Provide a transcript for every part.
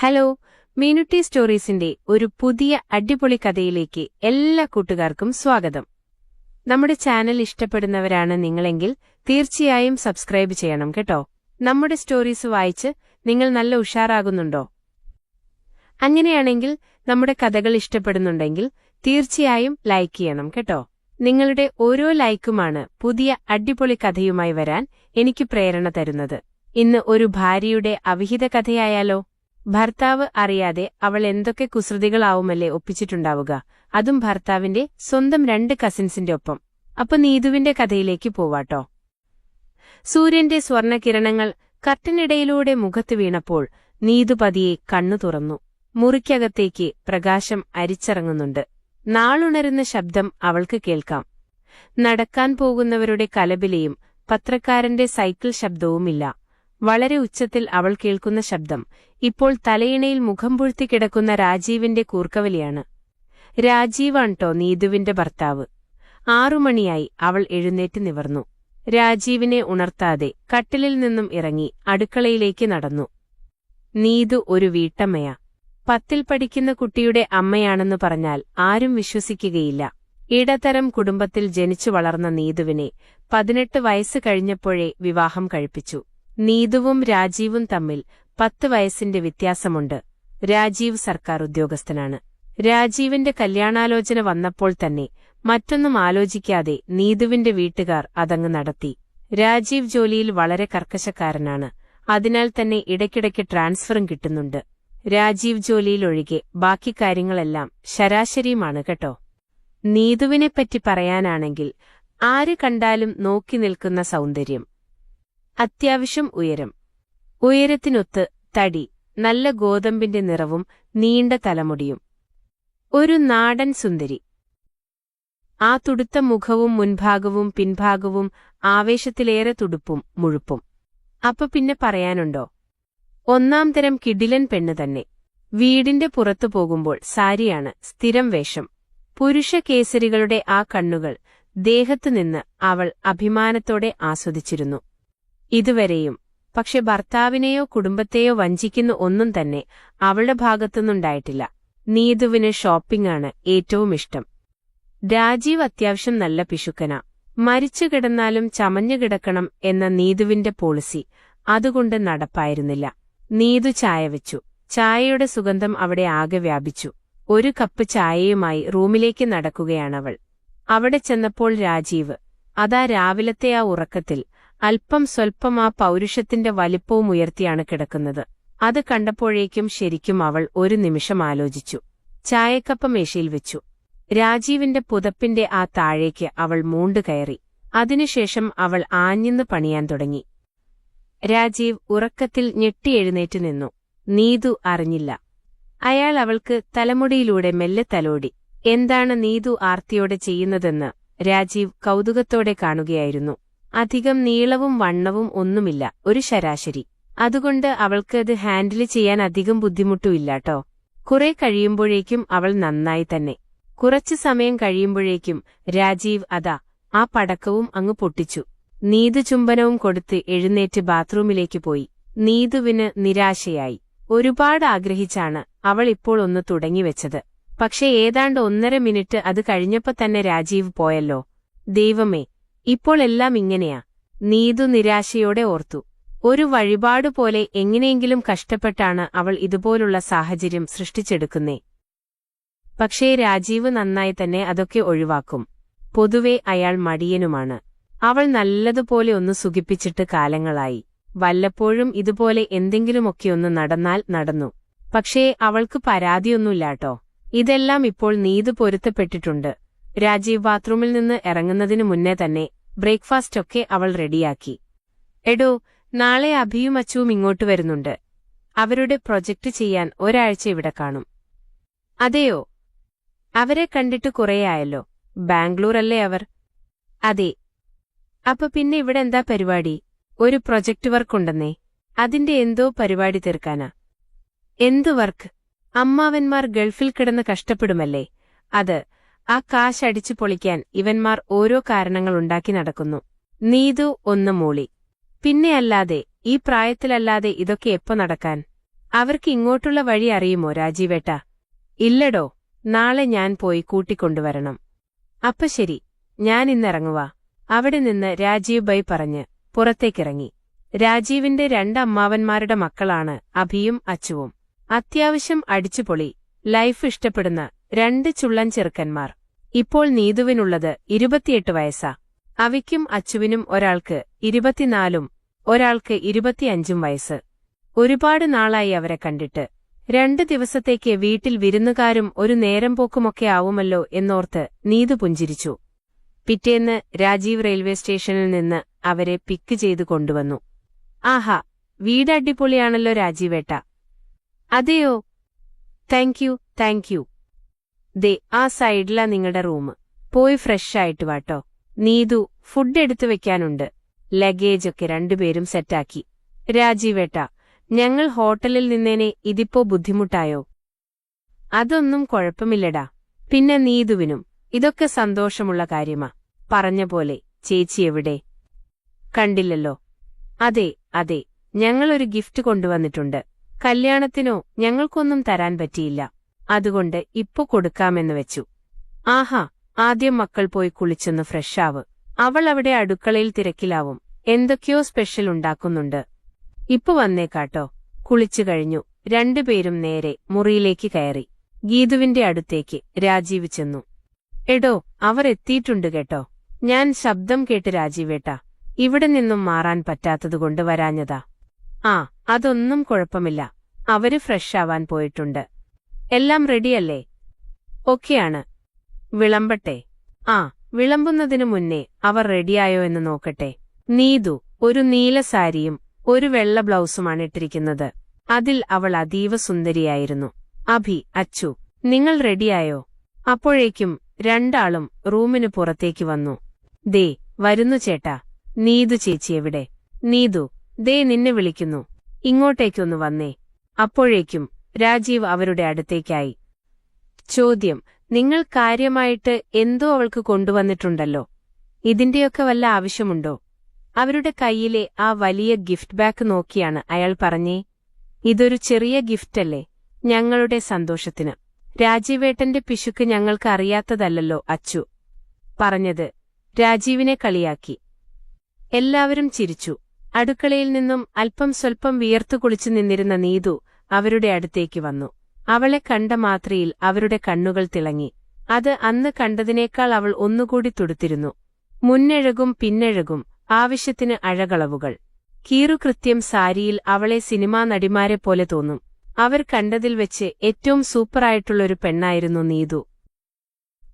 Hello, Meenutty സ്റ്റോറീസിന്റെ ഒരു പുതിയ അടിപൊളി കഥയിലേക്ക് എല്ലാ കൂട്ടുകാർക്കും സ്വാഗതം. നമ്മുടെ ചാനൽ ഇഷ്ടപ്പെടുന്നവരാണ് നിങ്ങളെങ്കിൽ തീർച്ചയായും സബ്സ്ക്രൈബ് ചെയ്യണം കേട്ടോ. നമ്മുടെ സ്റ്റോറീസ് വായിച്ച് നിങ്ങൾ നല്ല ഉഷാറാകുന്നുണ്ടോ? അങ്ങനെയാണെങ്കിൽ നമ്മുടെ കഥകൾ ഇഷ്ടപ്പെടുന്നുണ്ടെങ്കിൽ തീർച്ചയായും ലൈക്ക് ചെയ്യണം കേട്ടോ. നിങ്ങളുടെ ഓരോ ലൈക്കുമാണ് പുതിയ അടിപൊളി കഥയുമായി വരാൻ എനിക്ക് പ്രേരണ തരുന്നത്. ഇന്ന് ഒരു ഭാര്യയുടെ അവിഹിത കഥയായാലോ? ഭർത്താവ് അറിയാതെ അവൾ എന്തൊക്കെ കുസൃതികളാവുമല്ലേ ഒപ്പിച്ചിട്ടുണ്ടാവുക, അതും ഭർത്താവിന്റെ സ്വന്തം 2 കസിൻസിന്റെ ഒപ്പം. അപ്പൊ നീതുവിന്റെ കഥയിലേക്ക് പോവാട്ടോ. സൂര്യന്റെ സ്വർണകിരണങ്ങൾ കർട്ടനിടയിലൂടെ മുഖത്ത് വീണപ്പോൾ നീതു പതിയെ കണ്ണു തുറന്നു. മുറിക്കകത്തേക്ക് പ്രകാശം അരിച്ചിറങ്ങുന്നുണ്ട്. നാളുണരുന്ന ശബ്ദം അവൾക്ക് കേൾക്കാം. നടക്കാൻ പോകുന്നവരുടെ കലപിലയും പത്രക്കാരന്റെ സൈക്കിൾ ശബ്ദവുമില്ല. വളരെ ഉച്ചത്തിൽ അവൾ കേൾക്കുന്ന ശബ്ദം ഇപ്പോൾ തലയിണയിൽ മുഖം പൂഴ്ത്തി കിടക്കുന്ന രാജീവിന്റെ കൂർക്കവലിയാണ്. രാജീവാൺട്ടോ നീതുവിന്റെ ഭർത്താവ്. 6 മണിയായി. അവൾ എഴുന്നേറ്റ് നിവർന്നു. രാജീവിനെ ഉണർത്താതെ കട്ടിലിൽ നിന്നും ഇറങ്ങി അടുക്കളയിലേക്ക് നടന്നു. നീതു ഒരു വീട്ടമ്മയാ. 10ൽ പഠിക്കുന്ന കുട്ടിയുടെ അമ്മയാണെന്ന് പറഞ്ഞാൽ ആരും വിശ്വസിക്കുകയില്ല. ഇടത്തരം കുടുംബത്തിൽ ജനിച്ചു വളർന്ന നീതുവിനെ 18 വയസ്സ് കഴിഞ്ഞപ്പോഴേ വിവാഹം കഴിപ്പിച്ചു. നീതുവും രാജീവും തമ്മിൽ 10 വയസ്സിന്റെ വ്യത്യാസമുണ്ട്. രാജീവ് സർക്കാർ ഉദ്യോഗസ്ഥനാണ്. രാജീവിന്റെ കല്യാണാലോചന വന്നപ്പോൾ തന്നെ മറ്റൊന്നും ആലോചിക്കാതെ നീതുവിന്റെ വീട്ടുകാർ അതങ്ങ് നടത്തി. രാജീവ് ജോലിയിൽ വളരെ കർക്കശക്കാരനാണ്. അതിനാൽ തന്നെ ഇടയ്ക്കിടയ്ക്ക് ട്രാൻസ്ഫറും കിട്ടുന്നുണ്ട്. രാജീവ് ജോലിയിലൊഴികെ ബാക്കി കാര്യങ്ങളെല്ലാം ശരാശരിയുമാണ് കേട്ടോ. നീതുവിനെപ്പറ്റി പറയാനാണെങ്കിൽ ആര് കണ്ടാലും നോക്കി നിൽക്കുന്ന സൗന്ദര്യം. അത്യാവശ്യം ഉയരം. ഉയരത്തിനൊത്ത് തടി, നല്ല ഗോതമ്പിന്റെ നിറവും നീണ്ട തലമുടിയും. ഒരു നാടൻ സുന്ദരി. ആ തുടുത്ത മുഖവും മുൻഭാഗവും പിൻഭാഗവും ആവേശത്തിലേറെ തുടുപ്പും മുഴുപ്പും. അപ്പൊ പിന്നെ പറയാനുണ്ടോ? 1-ാം തരം കിടിലൻ പെണ്ണ് തന്നെ. വീടിന്റെ പുറത്തു പോകുമ്പോൾ സാരിയാണ് സ്ഥിരം വേഷം. പുരുഷ കേസരികളുടെ ആ കണ്ണുകൾ ദേഹത്തുനിന്ന് അവൾ അഭിമാനത്തോടെ ആസ്വദിച്ചിരുന്നു. ഇതുവരെയും. പക്ഷെ ഭർത്താവിനെയോ കുടുംബത്തെയോ വഞ്ചിക്കുന്ന ഒന്നും തന്നെ അവളുടെ ഭാഗത്തുനിന്നുണ്ടായിട്ടില്ല. നീതുവിന് ഷോപ്പിംഗാണ് ഏറ്റവും ഇഷ്ടം. രാജീവ് അത്യാവശ്യം നല്ല പിശുക്കനാ. മരിച്ചു കിടന്നാലും ചമഞ്ഞു കിടക്കണം എന്ന നീതുവിന്റെ പോളിസി അതുകൊണ്ട് നടപ്പായിരുന്നില്ല. നീതു ചായ വെച്ചു. ചായയുടെ സുഗന്ധം അവിടെ ആകെ വ്യാപിച്ചു. ഒരു കപ്പ് ചായയുമായി റൂമിലേക്ക് നടക്കുകയാണവൾ. അവിടെ ചെന്നപ്പോൾ രാജീവ് അതാ രാവിലത്തെ ആ ഉറക്കത്തിൽ അല്പം സ്വൽപ്പം ആ പൗരുഷത്തിന്റെ വലിപ്പവും ഉയർത്തിയാണ് കിടക്കുന്നത്. അത് കണ്ടപ്പോഴേക്കും ശരിക്കും അവൾ ഒരു നിമിഷം ആലോചിച്ചു. ചായക്കപ്പ് മേശയിൽ വെച്ചു. രാജീവിന്റെ പുതപ്പിന്റെ ആ താഴേക്ക് അവൾ മൂണ്ടുകയറി. അതിനുശേഷം അവൾ ആഞ്ഞിന്ന് പണിയാൻ തുടങ്ങി. രാജീവ് ഉറക്കത്തിൽ ഞെട്ടിയെഴുന്നേറ്റ് നിന്നു. നീതു അറിഞ്ഞില്ല. അയാൾ അവൾക്ക് തലമുടിയിലൂടെ മെല്ലെ തലോടി. എന്താണ് നീതു ആർത്തിയോടെ ചെയ്യുന്നതെന്ന് രാജീവ് കൗതുകത്തോടെ കാണുകയായിരുന്നു. അധികം നീളവും വണ്ണവും ഒന്നുമില്ല, ഒരു ശരാശരി. അതുകൊണ്ട് അവൾക്ക് അത് ഹാൻഡിൽ ചെയ്യാൻ അധികം ബുദ്ധിമുട്ടുമില്ലാട്ടോ. കുറെ കഴിയുമ്പോഴേക്കും അവൾ നന്നായി തന്നെ. കുറച്ചു സമയം കഴിയുമ്പോഴേക്കും രാജീവ് അതാ ആ പടക്കവും അങ്ങ് പൊട്ടിച്ചു. നീതു ചുംബനവും കൊടുത്ത് എഴുന്നേറ്റ് ബാത്റൂമിലേക്ക് പോയി. നീതുവിന് നിരാശയായി. ഒരുപാട് ആഗ്രഹിച്ചാണ് അവൾ ഇപ്പോൾ ഒന്ന് തുടങ്ങിവെച്ചത്. പക്ഷെ ഏതാണ്ട് 1.5 മിനിറ്റ് അത് കഴിഞ്ഞപ്പോ തന്നെ രാജീവ് പോയല്ലോ. ദൈവമേ, ഇപ്പോൾ എല്ലാം ഇങ്ങനെയാ. നീതു നിരാശയോടെ ഓർത്തു. ഒരു വഴിപാടുപോലെ എങ്ങനെയെങ്കിലും കഷ്ടപ്പെട്ടാണ് അവൾ ഇതുപോലുള്ള സാഹചര്യം സൃഷ്ടിച്ചെടുക്കുന്നേ. പക്ഷേ രാജീവ് നന്നായി തന്നെ അതൊക്കെ ഒഴിവാക്കും. പൊതുവെ അയാൾ മടിയനുമാണ്. അവൾ നല്ലതുപോലെ ഒന്ന് സുഖിപ്പിച്ചിട്ട് കാലങ്ങളായി. വല്ലപ്പോഴും ഇതുപോലെ എന്തെങ്കിലുമൊക്കെയൊന്ന് നടന്നാൽ നടന്നു. പക്ഷേ അവൾക്ക് പരാതിയൊന്നുമില്ലാട്ടോ. ഇതെല്ലാം ഇപ്പോൾ നീതു പൊരുത്തപ്പെട്ടിട്ടുണ്ട്. രാജീവ് ബാത്റൂമിൽ നിന്ന് ഇറങ്ങുന്നതിനു മുന്നേ തന്നെ ബ്രേക്ക്ഫാസ്റ്റൊക്കെ അവൾ റെഡിയാക്കി. എടോ, നാളെ അഭിയും അച്ചുവും ഇങ്ങോട്ട് വരുന്നുണ്ട്. അവരുടെ പ്രൊജക്ട് ചെയ്യാൻ ഒരാഴ്ച ഇവിടെ കാണും. അതെയോ? അവരെ കണ്ടിട്ട് കുറേയായല്ലോ. ബാംഗ്ലൂരല്ലേ അവർ? അതെ. അപ്പൊ പിന്നെ ഇവിടെ എന്താ പരിപാടി? ഒരു പ്രൊജക്ട് വർക്കുണ്ടെന്നേ. അതിന്റെ എന്തോ പരിപാടി തീർക്കാനാ. എന്തു വർക്ക്? അമ്മാവന്മാർ ഗൾഫിൽ കിടന്ന് കഷ്ടപ്പെടുമല്ലേ, അത്. ആ കാശ് അടിച്ചു പൊളിക്കാൻ ഇവന്മാർ ഓരോ കാരണങ്ങളുണ്ടാക്കി നടക്കുന്നു. നീതു ഒന്ന് മൂളി. പിന്നെയല്ലാതെ, ഈ പ്രായത്തിലല്ലാതെ ഇതൊക്കെ എപ്പോ നടക്കാൻ? അവർക്ക് ഇങ്ങോട്ടുള്ള വഴി അറിയുമോ രാജീവേട്ടാ? ഇല്ലടോ, നാളെ ഞാൻ പോയി കൂട്ടിക്കൊണ്ടുവരണം. അപ്പ ശരി, ഞാൻ ഇന്നിറങ്ങുവാ. അവിടെ നിന്ന് രാജീവ് ബൈ പറഞ്ഞ് പുറത്തേക്കിറങ്ങി. രാജീവിന്റെ രണ്ടമ്മാവന്മാരുടെ മക്കളാണ് അഭിയും അച്ചുവും. അത്യാവശ്യം അടിച്ചുപൊളി ലൈഫ് ഇഷ്ടപ്പെടുന്ന രണ്ട് ചുള്ളൻ ചെറുക്കന്മാർ. ഇപ്പോൾ നീതുവിനുള്ളത് 28 വയസ്സാ. അവിക്കും അച്ചുവിനും ഒരാൾക്ക് 24 ഒരാൾക്ക് 25 വയസ്സ്. ഒരുപാട് നാളായി അവരെ കണ്ടിട്ട്. 2 ദിവസത്തേക്ക് വീട്ടിൽ വിരുന്നുകാരും ഒരു നേരം പോക്കുമൊക്കെ ആവുമല്ലോ എന്നോർത്ത് നീതു പുഞ്ചിരിച്ചു. പിറ്റേന്ന് രാജീവ് റെയിൽവേ സ്റ്റേഷനിൽ നിന്ന് അവരെ പിക്ക് ചെയ്തു കൊണ്ടുവന്നു. ആഹാ, വീട് അടിപൊളിയാണല്ലോ രാജീവേട്ട. അതെയോ, താങ്ക് യു. ദേ ആ സൈഡിലാ നിങ്ങളുടെ റൂം. പോയി ഫ്രഷായിട്ട് വാട്ടോ. നീതു, ഫുഡ് എടുത്തു വെക്കാനുണ്ട്. ലഗേജൊക്കെ രണ്ടുപേരും സെറ്റാക്കി. രാജീവേട്ട, ഞങ്ങൾ ഹോട്ടലിൽ നിന്നേനെ, ഇതിപ്പോ ബുദ്ധിമുട്ടായോ? അതൊന്നും കുഴപ്പമില്ലടാ. പിന്നെ നീതുവിനും ഇതൊക്കെ സന്തോഷമുള്ള കാര്യമാ. പറഞ്ഞ പോലെ ചേച്ചി എവിടെ? കണ്ടില്ലല്ലോ. അതെ, ഞങ്ങളൊരു ഗിഫ്റ്റ് കൊണ്ടുവന്നിട്ടുണ്ട്. കല്യാണത്തിനോ ഞങ്ങൾക്കൊന്നും തരാൻ പറ്റിയില്ല, അതുകൊണ്ട് ഇപ്പൊ കൊടുക്കാമെന്ന് വെച്ചു. ആഹാ, ആദ്യം മക്കൾ പോയി കുളിച്ചൊന്ന് ഫ്രഷാവ്. അവൾ അവിടെ അടുക്കളയിൽ തിരക്കിലാവും, എന്തൊക്കെയോ സ്പെഷ്യൽ ഉണ്ടാക്കുന്നുണ്ട്. ഇപ്പൊ വന്നേക്കാട്ടോ. കുളിച്ചു കഴിഞ്ഞു രണ്ടുപേരും നേരെ മുറിയിലേക്ക് കയറി. ഗീതുവിന്റെ അടുത്തേക്ക് രാജീവ് ചെന്നു. എടോ, അവർ എത്തിയിട്ടുണ്ട് കേട്ടോ. ഞാൻ ശബ്ദം കേട്ട് രാജീവേട്ടാ. ഇവിടെ നിന്നും മാറാൻ പറ്റാത്തതുകൊണ്ട് വരാഞ്ഞതാ. ആ, അതൊന്നും കുഴപ്പമില്ല. അവര് ഫ്രഷാവാൻ പോയിട്ടുണ്ട്. എല്ലാം റെഡിയല്ലേ? ഓക്കെയാണ്. വിളമ്പട്ടെ? ആ, വിളമ്പുന്നതിനു മുന്നേ അവർ റെഡിയായോ എന്ന് നോക്കട്ടെ. നീതു ഒരു നീല സാരിയും ഒരു വെള്ള ബ്ലൗസുമാണ് ഇട്ടിരിക്കുന്നത്. അതിൽ അവൾ അതീവ സുന്ദരിയായിരുന്നു. അഭി, അച്ചു, നിങ്ങൾ റെഡിയായോ? അപ്പോഴേക്കും രണ്ടാളും റൂമിനു പുറത്തേക്ക് വന്നു. ദേ വരുന്നു ചേട്ടാ. നീതു ചേച്ചി എവിടെ? നീതു, ദേ നിന്നെ വിളിക്കുന്നു, ഇങ്ങോട്ടേക്കൊന്നു വന്നേ. അപ്പോഴേക്കും രാജീവ് അവരുടെ അടുത്തേക്കായി. ചോദ്യം: നിങ്ങൾ കാര്യമായിട്ട് എന്തോ അവൾക്ക് കൊണ്ടുവന്നിട്ടുണ്ടല്ലോ. ഇതിന്റെയൊക്കെ വല്ല ആവശ്യമുണ്ടോ? അവരുടെ കയ്യിലെ ആ വലിയ ഗിഫ്റ്റ് ബാഗ് നോക്കിയാണ് അയാൾ പറഞ്ഞേ. ഇതൊരു ചെറിയ ഗിഫ്റ്റല്ലേ, ഞങ്ങളുടെ സന്തോഷത്തിന്. രാജീവേട്ടന്റെ പിശുക്ക് ഞങ്ങൾക്ക് അറിയാത്തതല്ലല്ലോ അച്ചു പറഞ്ഞത് രാജീവിനെ കളിയാക്കി. എല്ലാവരും ചിരിച്ചു. അടുക്കളയിൽ നിന്നും അല്പം സ്വൽപ്പം വിയർത്തു കുളിച്ചു നിന്നിരുന്ന നീതു അവരുടെ അടുത്തേക്ക് വന്നു. അവളെ കണ്ട മാത്രയിൽ അവരുടെ കണ്ണുകൾ തിളങ്ങി. അത് അന്ന് കണ്ടതിനേക്കാൾ അവൾ ഒന്നുകൂടി തുടുത്തിരുന്നു. മുന്നെഴകും പിന്നെഴകും, ആവശ്യത്തിന് അഴകളവുകൾ. കീറുകൃത്യം സാരിയിൽ അവളെ സിനിമാ നടിമാരെ പോലെ തോന്നും. അവർ കണ്ടതിൽ വെച്ച് ഏറ്റവും സൂപ്പറായിട്ടുള്ളൊരു പെണ്ണായിരുന്നു നീതു.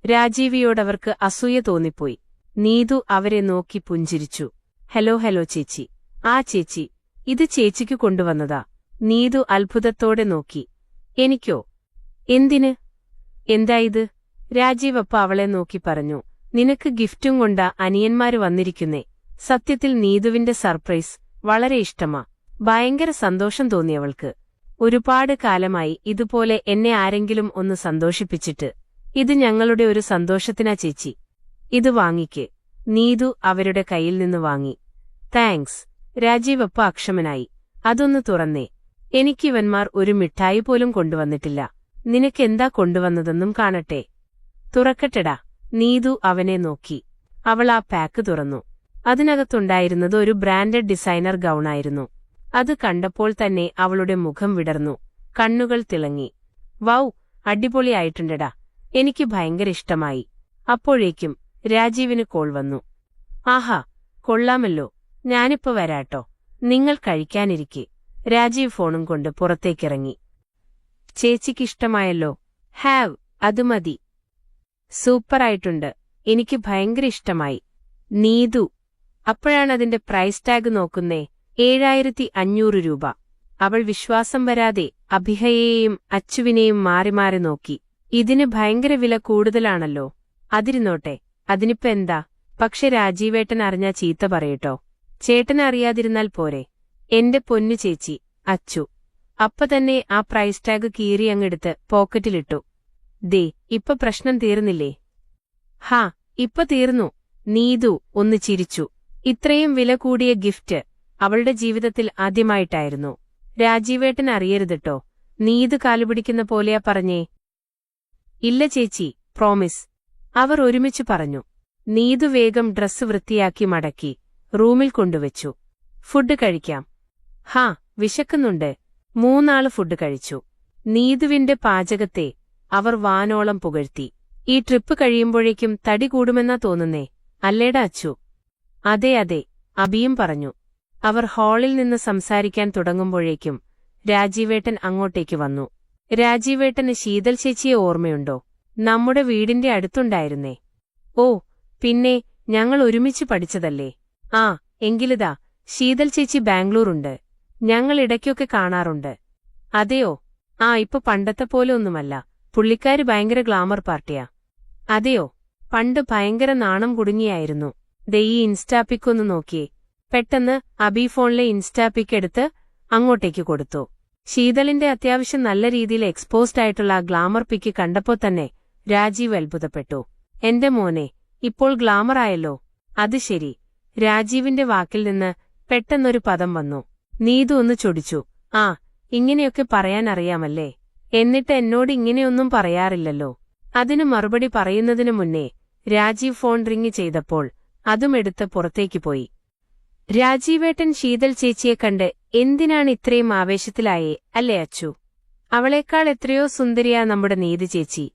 രാജീവിയോടവർക്ക് അസൂയ തോന്നിപ്പോയി. നീതു അവരെ നോക്കി പുഞ്ചിരിച്ചു. ഹലോ ചേച്ചി. ആ ചേച്ചി, ഇത് ചേച്ചിക്കു കൊണ്ടുവന്നതാ. നീതു അത്ഭുതത്തോടെ നോക്കി. എനിക്കോ? എന്തിന്? എന്തായത്? രാജീവ് അപ്പ അവളെ നോക്കി പറഞ്ഞു. നിനക്ക് ഗിഫ്റ്റും കൊണ്ടാ അനിയന്മാര് വന്നിരിക്കുന്നേ. സത്യത്തിൽ നീതുവിന്റെ സർപ്രൈസ് വളരെ ഇഷ്ടമാ. ഭയങ്കര സന്തോഷം തോന്നിയവൾക്ക്. ഒരുപാട് കാലമായി ഇതുപോലെ എന്നെ ആരെങ്കിലും ഒന്ന് സന്തോഷിപ്പിച്ചിട്ട്. ഇത് ഞങ്ങളുടെ ഒരു സന്തോഷത്തിനാ ചേച്ചി. ഇത് വാങ്ങിക്ക്. നീതു അവരുടെ കയ്യിൽ നിന്ന് വാങ്ങി. താങ്ക്സ്. രാജീവ് അപ്പ അക്ഷമനായി. അതൊന്ന് തുറന്നേ. എനിക്കിവന്മാർ ഒരു മിഠായി പോലും കൊണ്ടുവന്നിട്ടില്ല. നിനക്കെന്താ കൊണ്ടുവന്നതെന്നും കാണട്ടെ. തുറക്കട്ടെടാ. നീതു അവനെ നോക്കി. അവൾ ആ പാക്ക് തുറന്നു. അതിനകത്തുണ്ടായിരുന്നത് ഒരു ബ്രാൻഡഡ് ഡിസൈനർ ഗൗണായിരുന്നു. അത് കണ്ടപ്പോൾ തന്നെ അവളുടെ മുഖം വിടർന്നു, കണ്ണുകൾ തിളങ്ങി. വൗ, അടിപൊളിയായിട്ടുണ്ടെടാ. എനിക്ക് ഭയങ്കര ഇഷ്ടമായി. അപ്പോഴേക്കും രാജീവിന് കോൾ വന്നു. ആഹാ, കൊള്ളാമല്ലോ. ഞാനിപ്പോ വരാട്ടോ. നിങ്ങൾ കഴിക്കാനിരിക്കെ. രാജീവ് ഫോണും കൊണ്ട് പുറത്തേക്കിറങ്ങി. ചേച്ചിക്കിഷ്ടമായല്ലോ? ഹാവ്, അത് മതി. സൂപ്പറായിട്ടുണ്ട്. എനിക്ക് ഭയങ്കര ഇഷ്ടമായി. നീതു അപ്പോഴാണതിന്റെ പ്രൈസ് ടാഗ് നോക്കുന്നേ. 7500 രൂപ. അവൾ വിശ്വാസം വരാതെ അഭിഹയെയും അച്ചുവിനെയും മാറി മാറി നോക്കി. ഇതിന് ഭയങ്കര വില കൂടുതലാണല്ലോ. അതിരുന്നോട്ടെ, അതിനിപ്പ എന്താ. പക്ഷെ രാജീവേട്ടൻ അറിഞ്ഞാ ചീത്ത പറയട്ടോ. ചേട്ടൻ അറിയാതിരുന്നാൽ പോരെ. എന്റെ പൊന്നു ചേച്ചി. അച്ചു അപ്പ തന്നെ ആ പ്രൈസ് ടാഗ് കീറി അങ്ങെടുത്ത് പോക്കറ്റിലിട്ടു. ദേ, ഇപ്പൊ പ്രശ്നം തീർന്നില്ലേ? ഹാ, ഇപ്പൊ തീർന്നു. നീതു ഒന്ന് ചിരിച്ചു. ഇത്രയും വില കൂടിയ ഗിഫ്റ്റ് അവളുടെ ജീവിതത്തിൽ ആദ്യമായിട്ടായിരുന്നു. രാജീവേട്ടൻ അറിയരുതിട്ടോ. നീതു കാലുപിടിക്കുന്ന പോലെയാ പറഞ്ഞേ. ഇല്ല ചേച്ചി, പ്രോമിസ്. അവർ ഒരുമിച്ച് പറഞ്ഞു. നീതു വേഗം ഡ്രസ്സ് വൃത്തിയാക്കി മടക്കി റൂമിൽ കൊണ്ടുവച്ചു. ഫുഡ് കഴിക്കാം. ഹാ, വിശക്കുന്നുണ്ട്. മൂന്നാള് ഫുഡ് കഴിച്ചു. നീതുവിന്റെ പാചകത്തെ അവർ വാനോളം പുകഴ്ത്തി. ഈ ട്രിപ്പ് കഴിയുമ്പോഴേക്കും തടി കൂടുമെന്നാ തോന്നുന്നേ, അല്ലേടാ അച്ചു? അതെ അതെ, അബിയും പറഞ്ഞു. അവർ ഹാളിൽ നിന്ന് സംസാരിക്കാൻ തുടങ്ങുമ്പോഴേക്കും രാജീവേട്ടൻ അങ്ങോട്ടേക്ക് വന്നു. രാജീവേട്ടന് ശീതൽ ചേച്ചിയെ ഓർമ്മയുണ്ടോ? നമ്മുടെ വീടിന്റെ അടുത്തുണ്ടായിരുന്നേ. ഓ പിന്നെ, ഞങ്ങൾ ഒരുമിച്ച് പഠിച്ചതല്ലേ. ആ എങ്കിലിതാ, ശീതൽ ചേച്ചി ബാംഗ്ലൂരുണ്ട്. ഞങ്ങൾ ഇടയ്ക്കൊക്കെ കാണാറുണ്ട്. അതെയോ? ആ, ഇപ്പൊ പണ്ടത്തെ പോലെ ഒന്നുമല്ല. പുള്ളിക്കാരി ഭയങ്കര ഗ്ലാമർ പാർട്ടിയാ. അതെയോ? പണ്ട് ഭയങ്കര നാണം കുടുങ്ങിയായിരുന്നു. ദേ ഈ ഇൻസ്റ്റാപിക്കൊന്ന് നോക്കിയേ. പെട്ടെന്ന് അബി ഫോണിലെ ഇൻസ്റ്റാപിക്ക് എടുത്ത് അങ്ങോട്ടേക്ക് കൊടുത്തു. ശീതളിന്റെ അത്യാവശ്യം നല്ല രീതിയിൽ എക്സ്പോസ്ഡ് ആയിട്ടുള്ള ആ ഗ്ലാമർ പിക്ക് കണ്ടപ്പോ തന്നെ രാജീവ് അത്ഭുതപ്പെട്ടു. എന്റെ മോനെ, ഇപ്പോൾ ഗ്ലാമർ ആയല്ലോ. അത് ശരി. രാജീവിന്റെ വാക്കിൽ നിന്ന് പെട്ടെന്നൊരു പദം വന്നു. നീതു ഒന്ന് ചൊടിച്ചു. ആ, ഇങ്ങനെയൊക്കെ പറയാനറിയാമല്ലേ. എന്നിട്ട് എന്നോട് ഇങ്ങനെയൊന്നും പറയാറില്ലല്ലോ. അതിന് മറുപടി പറയുന്നതിനു മുന്നേ രാജീവ് ഫോൺ റിങ് ചെയ്തപ്പോൾ അതും എടുത്ത് പുറത്തേക്ക് പോയി. രാജീവേട്ടൻ ശീതൽ ചേച്ചിയെ കണ്ട് എന്തിനാണ് ഇത്രയും ആവേശത്തിലായേ, അല്ലേ അച്ചു? അവളേക്കാൾ എത്രയോ സുന്ദരിയാ നമ്മുടെ നീതു ചേച്ചി.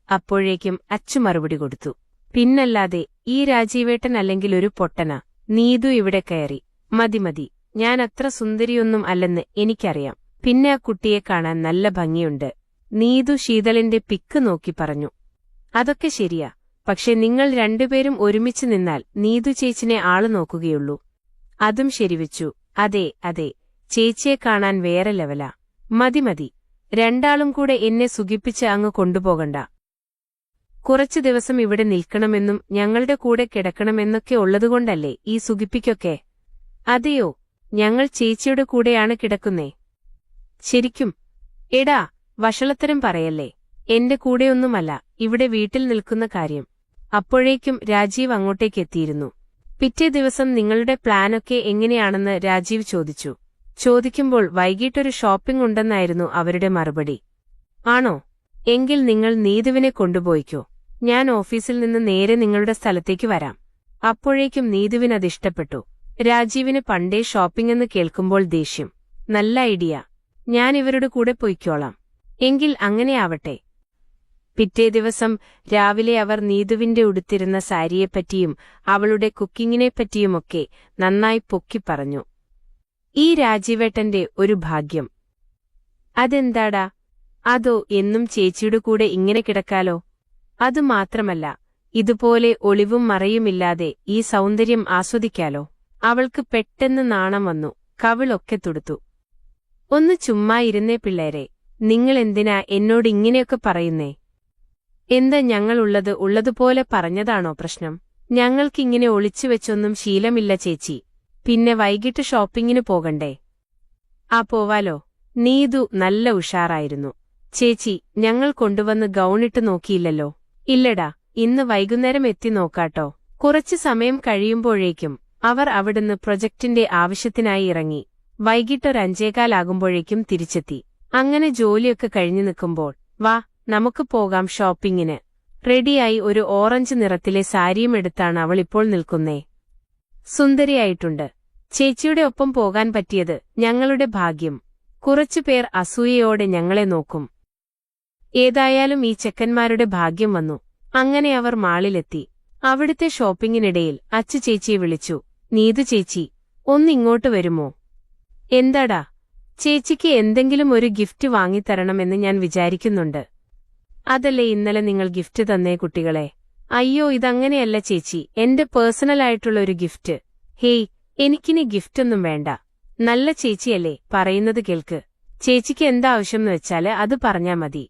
അപ്പോഴേക്കും അച്ചു മറുപടി കൊടുത്തു. പിന്നല്ലാതെ, ഈ രാജീവേട്ടൻ അല്ലെങ്കിൽ ഒരു പൊട്ടന. നീതു ഇവിടെ കയറി. മതി, ഞാൻ അത്ര സുന്ദരിയൊന്നും അല്ലെന്ന് എനിക്കറിയാം. പിന്നെ ആ കുട്ടിയെ കാണാൻ നല്ല ഭംഗിയുണ്ട്. നീതു ശീതളിന്റെ പിക്ക് നോക്കി പറഞ്ഞു. അതൊക്കെ ശരിയാ, പക്ഷെ നിങ്ങൾ രണ്ടുപേരും ഒരുമിച്ച് നിന്നാൽ നീതു ചേച്ചിനെ ആള് നോക്കുകയുള്ളൂ. അതും ശരിവെച്ചു. അതെ, ചേച്ചിയെ കാണാൻ വേറെ ലെവലാ. മതി, രണ്ടാളും കൂടെ എന്നെ സുഖിപ്പിച്ച് അങ്ങ് കൊണ്ടുപോകണ്ട. കുറച്ചു ദിവസം ഇവിടെ നിൽക്കണമെന്നും ഞങ്ങളുടെ കൂടെ കിടക്കണമെന്നൊക്കെ ഉള്ളതുകൊണ്ടല്ലേ ഈ സുഖിപ്പിക്കൊക്കെ? അതെയോ? ഞങ്ങൾ ചേച്ചിയുടെ കൂടെയാണ് കിടക്കുന്നേ. ശരിക്കും? എടാ, വഷളത്തരം പറയല്ലേ. എന്റെ കൂടെയൊന്നുമല്ല, ഇവിടെ വീട്ടിൽ നിൽക്കുന്ന കാര്യം. അപ്പോഴേക്കും രാജീവ് അങ്ങോട്ടേക്കെത്തിയിരുന്നു. പിറ്റേ ദിവസം നിങ്ങളുടെ പ്ലാനൊക്കെ എങ്ങനെയാണെന്ന് രാജീവ് ചോദിച്ചു. ചോദിക്കുമ്പോൾ വൈകിട്ടൊരു ഷോപ്പിംഗ് ഉണ്ടെന്നായിരുന്നു അവരുടെ മറുപടി. ആണോ? എങ്കിൽ നിങ്ങൾ നീതുവിനെ കൊണ്ടുപോയിക്കോ. ഞാൻ ഓഫീസിൽ നിന്ന് നേരെ നിങ്ങളുടെ സ്ഥലത്തേക്ക് വരാം. അപ്പോഴേക്കും നീതുവിനതിഷ്ടപ്പെട്ടു. രാജീവിന് പണ്ടേ ഷോപ്പിംഗെന്ന് കേൾക്കുമ്പോൾ ദേഷ്യം. നല്ല ഐഡിയ. ഞാൻ ഇവരുടെ കൂടെ പൊയ്ക്കോളാം. എങ്കിൽ അങ്ങനെയാവട്ടെ. പിറ്റേ ദിവസം രാവിലെ അവർ നീതുവിന്റെ ഉടുത്തിരുന്ന സാരിയെപ്പറ്റിയും അവളുടെ കുക്കിങ്ങിനെപ്പറ്റിയുമൊക്കെ നന്നായി പൊക്കിപ്പറഞ്ഞു. ഈ രാജീവേട്ടന്റെ ഒരു ഭാഗ്യം. അതെന്താടാ? അതോ എന്നും ചേച്ചിയുടെ കൂടെ ഇങ്ങനെ കിടക്കാലോ? അതുമാത്രമല്ല, ഇതുപോലെ ഒളിവും മറയുമില്ലാതെ ഈ സൗന്ദര്യം ആസ്വദിക്കാലോ. അവൾക്ക് പെട്ടെന്ന് നാണം വന്നു. കവിളൊക്കെ തുടുത്തു. ഒന്ന് ചുമ്മാ ഇരുന്നേ പിള്ളേരെ. നിങ്ങളെന്തിനാ എന്നോട് ഇങ്ങനെയൊക്കെ പറയുന്നേ? എന്താ, ഞങ്ങളുള്ളത് ഉള്ളതുപോലെ പറഞ്ഞതാണോ പ്രശ്നം? ഞങ്ങൾക്കിങ്ങനെ ഒളിച്ചുവെച്ചൊന്നും ശീലമില്ല ചേച്ചി. പിന്നെ വൈകിട്ട് ഷോപ്പിങ്ങിന് പോകണ്ടേ? ആ, പോവാലോ. നീതു നല്ല ഉഷാറായിരുന്നു. ചേച്ചി, ഞങ്ങൾ കൊണ്ടുവന്ന് ഗൗണിട്ട് നോക്കിയില്ലല്ലോ. ഇല്ലടാ, ഇന്ന് വൈകുന്നേരം എത്തി നോക്കാട്ടോ. കുറച്ചു സമയം കഴിയുമ്പോഴേക്കും അവർ അവിടുന്ന് പ്രൊജക്ടിന്റെ ആവശ്യത്തിനായി ഇറങ്ങി. വൈകിട്ടൊരു 5:15 തിരിച്ചെത്തി. അങ്ങനെ ജോലിയൊക്കെ കഴിഞ്ഞു നിൽക്കുമ്പോൾ, വാ നമുക്ക് പോകാം ഷോപ്പിങ്ങിന്. റെഡിയായി ഒരു ഓറഞ്ച് നിറത്തിലെ സാരിയും എടുത്താണ് അവളിപ്പോൾ നിൽക്കുന്നേ. സുന്ദരിയായിട്ടുണ്ട്. ചേച്ചിയുടെ ഒപ്പം പോകാൻ പറ്റിയത് ഞങ്ങളുടെ ഭാഗ്യം. കുറച്ചുപേർ അസൂയയോടെ ഞങ്ങളെ നോക്കും. ഏതായാലും ഈ ചെക്കന്മാരുടെ ഭാഗ്യം വന്നു. അങ്ങനെ അവർ മാളിലെത്തി. അവിടുത്തെ ഷോപ്പിങ്ങിനിടയിൽ അച്ചു ചേച്ചിയെ വിളിച്ചു. നീതു ചേച്ചി, ഒന്നിങ്ങോട്ട് വരുമോ? എന്താടാ? ചേച്ചിക്ക് എന്തെങ്കിലും ഒരു ഗിഫ്റ്റ് വാങ്ങിത്തരണമെന്ന് ഞാൻ വിചാരിക്കുന്നുണ്ട്. അതല്ലേ ഇന്നലെ നിങ്ങൾ ഗിഫ്റ്റ് തന്നേ കുട്ടികളെ? അയ്യോ, ഇതങ്ങനെയല്ല ചേച്ചി, എന്റെ പേഴ്സണലായിട്ടുള്ള ഒരു ഗിഫ്റ്റ്. ഹേയ്, എനിക്കിനി ഗിഫ്റ്റൊന്നും വേണ്ട. നല്ല ചേച്ചിയല്ലേ, പറയുന്നത് കേൾക്ക്. ചേച്ചിക്ക് എന്താവശ്യംന്ന് വെച്ചാല് അത് പറഞ്ഞാ മതി.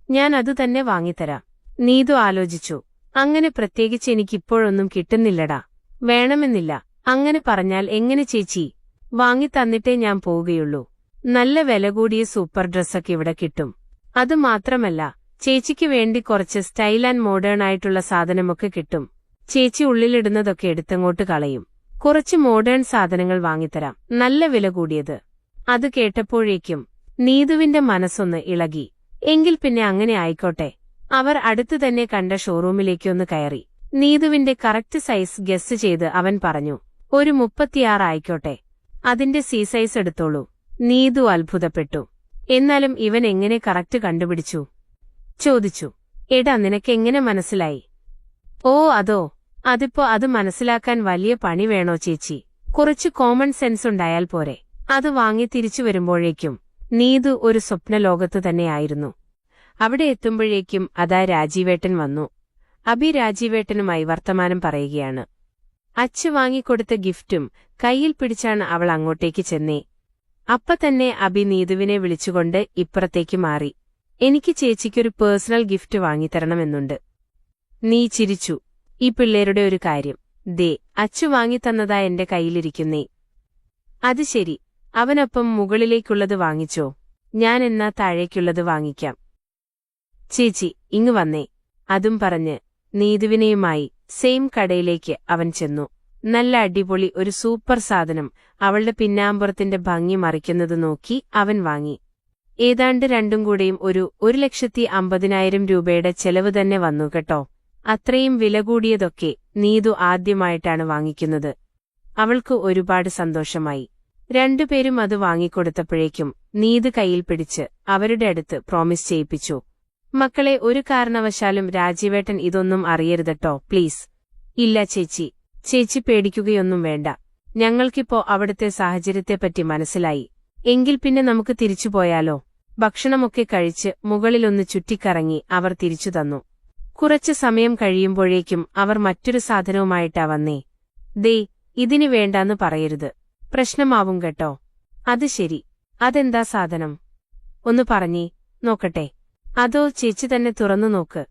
ഞാൻ അത് തന്നെ വാങ്ങിത്തരാം. നീതു ആലോചിച്ചു. അങ്ങനെ പ്രത്യേകിച്ച് എനിക്കിപ്പോഴൊന്നും കിട്ടുന്നില്ലടാ. വേണമെന്നില്ല. അങ്ങനെ പറഞ്ഞാൽ എങ്ങനെ ചേച്ചി? വാങ്ങിത്തന്നിട്ടേ ഞാൻ പോവുകയുള്ളൂ. നല്ല വില കൂടിയ സൂപ്പർ ഡ്രസ്സൊക്കെ ഇവിടെ കിട്ടും. അതുമാത്രമല്ല, ചേച്ചിക്ക് വേണ്ടി കുറച്ച് സ്റ്റൈൽ ആൻഡ് മോഡേൺ ആയിട്ടുള്ള സാധനമൊക്കെ കിട്ടും. ചേച്ചി ഉള്ളിലിടുന്നതൊക്കെ എടുത്തങ്ങോട്ട് കളയും. കുറച്ച് മോഡേൺ സാധനങ്ങൾ വാങ്ങിത്തരാം, നല്ല വില കൂടിയത്. അത് കേട്ടപ്പോഴേക്കും നീതുവിന്റെ മനസ്സൊന്ന് ഇളകി. എങ്കിൽ പിന്നെ അങ്ങനെ ആയിക്കോട്ടെ. അവർ അടുത്തു തന്നെ കണ്ട ഷോറൂമിലേക്കൊന്ന് കയറി. നീതുവിന്റെ കറക്റ്റ് സൈസ് ഗസ് ചെയ്ത് അവൻ പറഞ്ഞു, ഒരു 36 ആയിക്കോട്ടെ. അതിന്റെ സി സൈസ് എടുത്തോളൂ. നീതു അത്ഭുതപ്പെട്ടു. എന്നാലും ഇവൻ എങ്ങനെ കറക്റ്റ് കണ്ടുപിടിച്ചു? ചോദിച്ചു. എടാ, നിനക്കെങ്ങനെ മനസ്സിലായി? ഓ അതോ, അതിപ്പോ അത് മനസ്സിലാക്കാൻ വലിയ പണി വേണോ ചേച്ചി? കുറച്ച് കോമൺ സെൻസ് ഉണ്ടായാൽ പോരെ. അത് വാങ്ങി തിരിച്ചു വരുമ്പോഴേക്കും നീതു ഒരു സ്വപ്നലോകത്തു തന്നെയായിരുന്നു. അവിടെ എത്തുമ്പോഴേക്കും അതാ രാജീവേട്ടൻ വന്നു. അഭി രാജീവേട്ടനുമായി വർത്തമാനം പറയുകയാണ്. അച്ചു വാങ്ങിക്കൊടുത്ത ഗിഫ്റ്റും കയ്യിൽ പിടിച്ചാണ് അവൾ അങ്ങോട്ടേക്ക് ചെന്നേ. അപ്പ തന്നെ അഭി നീതുവിനെ വിളിച്ചുകൊണ്ട് ഇപ്പുറത്തേക്ക് മാറി. എനിക്ക് ചേച്ചിക്കൊരു പേഴ്സണൽ ഗിഫ്റ്റ് വാങ്ങിത്തരണമെന്നുണ്ട്. നീ ചിരിച്ചു. ഈ പിള്ളേരുടെ ഒരു കാര്യം. ദേ, അച്ചു വാങ്ങിത്തന്നതാ എന്റെ കയ്യിലിരിക്കുന്നേ. അത് ശരി. അവനൊപ്പം മുകളിലേക്കുള്ളത് വാങ്ങിച്ചോ? ഞാൻ എന്നാ താഴേക്കുള്ളത് വാങ്ങിക്കാം. ചേച്ചി ഇങ്ങ് വന്നേ. അതും പറഞ്ഞ് നീതുവിനെയുമായി സെയിം കടയിലേക്ക് അവൻ ചെന്നു. നല്ല അടിപൊളി ഒരു സൂപ്പർ സാധനം അവളുടെ പിന്നാമ്പുറത്തിന്റെ ഭംഗി മറിക്കുന്നത് നോക്കി അവൻ വാങ്ങി. ഏതാണ്ട് രണ്ടും കൂടെയും ഒരു 1,50,000 രൂപയുടെ ചെലവ് തന്നെ വന്നു കേട്ടോ. അത്രയും വില കൂടിയതൊക്കെ നീതു ആദ്യമായിട്ടാണ് വാങ്ങിക്കുന്നത്. അവൾക്ക് ഒരുപാട് സന്തോഷമായി. രണ്ടുപേരും അത് വാങ്ങിക്കൊടുത്തപ്പോഴേക്കും നീതു കയ്യിൽ പിടിച്ച് അവരുടെ അടുത്ത് പ്രോമിസ് ചെയ്യിപ്പിച്ചു. മക്കളെ, ഒരു കാരണവശാലും രാജീവേട്ടൻ ഇതൊന്നും അറിയരുതട്ടോ, പ്ലീസ്. ഇല്ല ചേച്ചി. ചേച്ചി പേടിക്കുകയൊന്നും വേണ്ട. ഞങ്ങൾക്കിപ്പോ അവിടുത്തെ സാഹചര്യത്തെപ്പറ്റി മനസ്സിലായി. എങ്കിൽ പിന്നെ നമുക്ക് തിരിച്ചുപോയാലോ? ഭക്ഷണമൊക്കെ കഴിച്ച് മുകളിലൊന്ന് ചുറ്റിക്കറങ്ങി അവർ തിരിച്ചു തന്നു. കുറച്ചു സമയം കഴിയുമ്പോഴേക്കും അവർ മറ്റൊരു സാധനവുമായിട്ടാ വന്നേ. ദേ, ഇതിന് വേണ്ടാന്ന് പറയരുത്. പ്രശ്നമാവും കേട്ടോ. അത് ശരി. അതെന്താ സാധനം? ഒന്ന് പറഞ്ഞേ നോക്കട്ടെ. അതോ ചേച്ചി തന്നെ തുറന്നു നോക്ക്.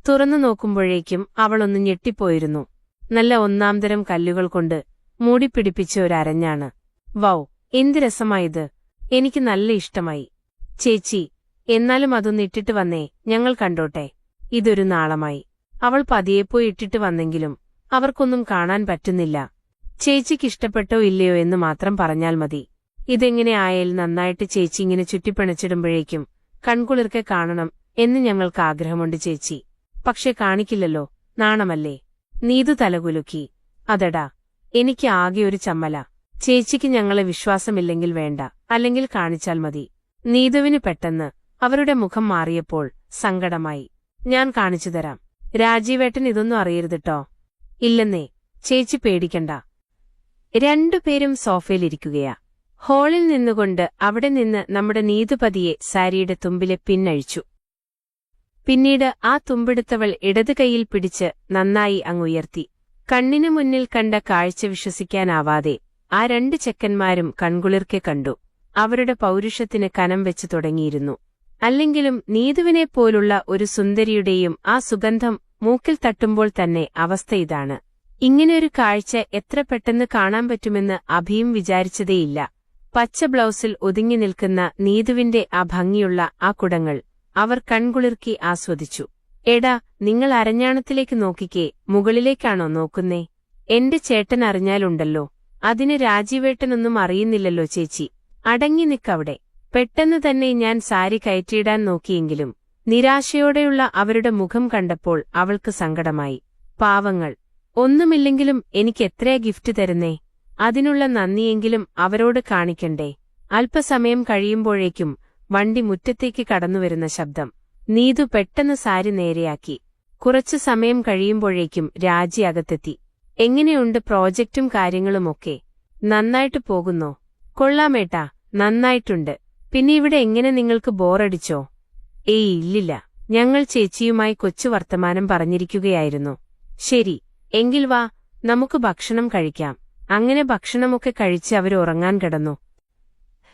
തുറന്നു നോക്കുമ്പോഴേക്കും അവളൊന്ന് ഞെട്ടിപ്പോയിരുന്നു. നല്ല ഒന്നാംതരം കല്ലുകൾ കൊണ്ട് മൂടിപ്പിടിപ്പിച്ച ഒരരഞ്ഞാണ്. വൗ, എന്ത് രസമായത്! എനിക്ക് നല്ല ഇഷ്ടമായി. ചേച്ചി, എന്നാലും അതൊന്ന് ഇട്ടിട്ട് വന്നേ, ഞങ്ങൾ കണ്ടോട്ടെ. ഇതൊരു നാളമായി. അവൾ പതിയെപ്പോയി ഇട്ടിട്ട് വന്നെങ്കിലും അവർക്കൊന്നും കാണാൻ പറ്റുന്നില്ല. ചേച്ചിക്കിഷ്ടപ്പെട്ടോ ഇല്ലയോ എന്ന് മാത്രം പറഞ്ഞാൽ മതി. ഇതെങ്ങനെ ആയാലും നന്നായിട്ട് ചേച്ചി ഇങ്ങനെ ചുറ്റിപ്പിണച്ചിടുമ്പോഴേക്കും കൺകുളിർക്കെ കാണണം എന്ന് ഞങ്ങൾക്ക് ആഗ്രഹമുണ്ട് ചേച്ചി. പക്ഷെ കാണിക്കില്ലല്ലോ, നാണമല്ലേ? നീതു തലകുലുക്കി. അതെടാ, എനിക്ക് ആകെ ഒരു ചമ്മല. ചേച്ചിക്ക് ഞങ്ങളെ വിശ്വാസമില്ലെങ്കിൽ വേണ്ട, അല്ലെങ്കിൽ കാണിച്ചാൽ മതി. നീതുവിന് പെട്ടെന്ന് അവരുടെ മുഖം മാറിയപ്പോൾ സങ്കടമായി. ഞാൻ കാണിച്ചുതരാം. രാജീവേട്ടൻ ഇതൊന്നും അറിയരുതിട്ടോ. ഇല്ലെന്നേ. ചേച്ചി പേടിക്കണ്ട. രണ്ടുപേരും സോഫയിലിരിക്കുകയാ. ഹാളിൽ നിന്നുകൊണ്ട് അവിടെ നിന്ന് നമ്മുടെ നീതുപതിയെ സാരിയുടെ തുമ്പിലെ പിന്നഴിച്ചു. പിന്നീട് ആ തുമ്പെടുത്തവൾ ഇടത് കൈയിൽ പിടിച്ച് നന്നായി അങ്ങുയർത്തി. കണ്ണിനു മുന്നിൽ കണ്ട കാഴ്ച വിശ്വസിക്കാനാവാതെ ആ രണ്ട് ചെക്കന്മാരും കൺകുളിർക്കെ കണ്ടു. അവരുടെ പൗരുഷത്തിന് കനം വെച്ചു തുടങ്ങിയിരുന്നു. അല്ലെങ്കിലും നീതുവിനെപ്പോലുള്ള ഒരു സുന്ദരിയുടെയും ആ സുഗന്ധം മൂക്കിൽ തട്ടുമ്പോൾ തന്നെ അവസ്ഥ ഇതാണ്. ഇങ്ങനെയൊരു കാഴ്ച എത്ര പെട്ടെന്ന് കാണാൻ പറ്റുമെന്ന് അഭിയും വിചാരിച്ചതേയില്ല. പച്ച ബ്ലൗസിൽ ഒതുങ്ങി നിൽക്കുന്ന നീതുവിന്റെ ആ ഭംഗിയുള്ള ആ കുടങ്ങൾ അവർ കൺകുളിർക്കി ആസ്വദിച്ചു. എടാ, നിങ്ങൾ അരഞ്ഞാണത്തിലേക്ക് നോക്കിക്കേ. മുകളിലേക്കാണോ നോക്കുന്നേ? എന്റെ ചേട്ടൻ അറിഞ്ഞാലുണ്ടല്ലോ. അതിന് രാജീവേട്ടനൊന്നും അറിയുന്നില്ലല്ലോ ചേച്ചി. അടങ്ങി നിക്കവിടെ. പെട്ടെന്ന് തന്നെ ഞാൻ സാരി കയറ്റിയിടാൻ നോക്കിയെങ്കിലും നിരാശയോടെയുള്ള അവരുടെ മുഖം കണ്ടപ്പോൾ അവൾക്ക് സങ്കടമായി. പാവങ്ങൾ. ഒന്നുമില്ലെങ്കിലും എനിക്ക് എത്രയാ ഗിഫ്റ്റ് തരുന്നേ? അതിനുള്ള നന്ദിയെങ്കിലും അവരോട് കാണിക്കണ്ടേ? അല്പസമയം കഴിയുമ്പോഴേക്കും വണ്ടി മുറ്റത്തേക്ക് കടന്നുവരുന്ന ശബ്ദം. നീതു പെട്ടെന്ന് സാരി നേരെയാക്കി. കുറച്ചു സമയം കഴിയുമ്പോഴേക്കും രാജി അകത്തെത്തി. എങ്ങനെയുണ്ട് പ്രോജക്റ്റും കാര്യങ്ങളുമൊക്കെ? നന്നായിട്ട് പോകുന്നോ? കൊള്ളാമേട്ടാ, നന്നായിട്ടുണ്ട്. പിന്നെ ഇവിടെ എങ്ങനെ നിങ്ങൾക്ക് ബോറടിച്ചോ? ഏയ് ഇല്ലില്ല. ഞങ്ങൾ ചേച്ചിയുമായി കൊച്ചു വർത്തമാനം പറഞ്ഞിരിക്കുകയായിരുന്നു. ശരി, എങ്കിൽ വാ, നമുക്ക് ഭക്ഷണം കഴിക്കാം. അങ്ങനെ ഭക്ഷണമൊക്കെ കഴിച്ച് അവർ ഉറങ്ങാൻ കിടന്നു.